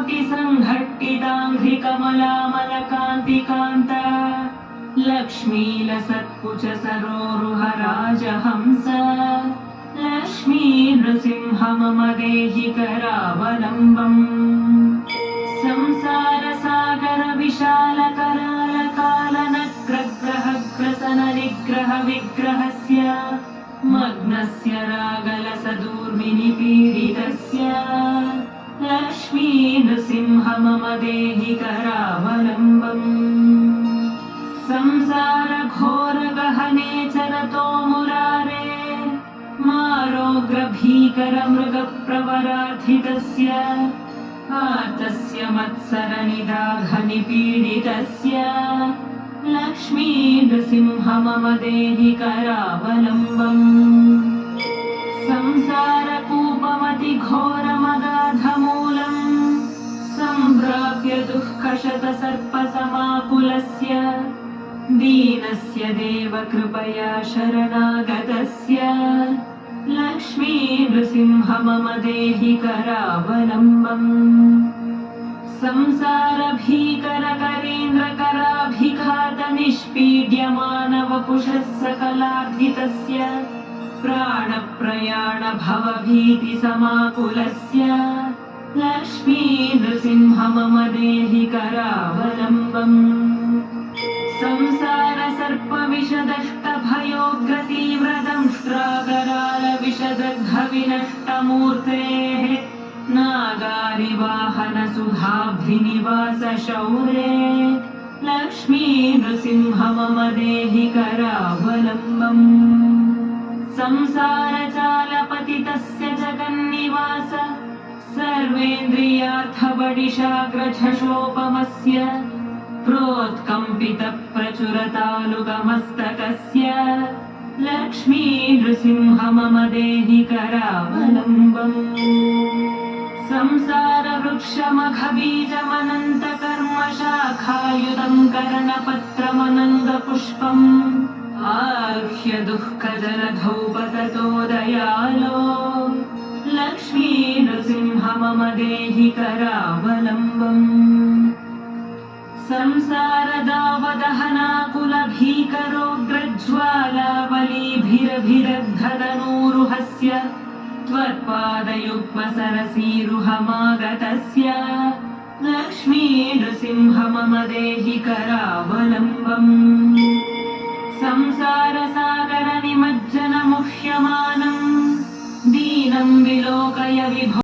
कोटिसङ्घट्टिताङ्घ्रिकमलामलकान्तिकान्त लक्ष्मीलसत्कुच सरोरुहराजहंस लक्ष्मी नृसिंह मम देहि करावलम्बम् संसारसागर विशाल कराल कालनग्रग्रहग्रसन निग्रह विग्रहस्य मग्नस्य रागलसदूर्मिनि पीडितस्य लक्ष्मी नृसिंह मम देहि करावलम्बम् संसार घोर गहने चरतो मुरारे मारोग्र भीकर मृग प्रवरार्थितस्य आर्तस्य मत्सर निदाघ निपीडितस्य लक्ष्मी नृसिंह मम देहि करावलम्बम् संसार कूपमति घोरमगाधमूलम् सम्प्राप्य दुःखशत सर्प समाकुलस्य दीनस्य देव कृपया शरणागतस्य लक्ष्मी नृसिंह मम देहि करावलम्बम् संसार भीकर करेन्द्र कराभिघात निष्पीड्यमान वपुषः सकलार्थितस्य प्राण प्रयाण भव भीति समाकुलस्य लक्ष्मी नृसिंह मम देहि करावलम्बम् संसार सर्प विषदष्ट भयोग्र तीव्र दंष्ट्राकराल विषदग्ध विनष्ट मूर्तेः नागारि वाहन सुधाभिनिवास शौरे लक्ष्मी नृसिंह मम देहि करावलम्बम् संसार चालपतितस्य जगन्निवास सर्वेन्द्रियार्थबडिशाग्रझषोपमस्य प्रोत्कम्पित प्रचुरतालुकमस्तकस्य लक्ष्मी नृसिंह मम देहि करावलम्बम् संसार वृक्षमघबीजमनन्त कर्म शाखायुतं कर्णपत्रमनन्द पुष्पम् आर्ह्य दुःखजलधौ पततो दयालो लक्ष्मी नृसिंह मम देहि करावलम्बम् संसार दावदहनाकुल भीकरोग्रज्वालावलीभिरभिदग्धतनूरुहस्य त्वत्पादयुग्म सरसीरुहमागतस्य लक्ष्मी नृसिंह मम देहि करावलम्बम् संसार सागर निमज्जन मुह्यमानम् दीनं विलोकय विभो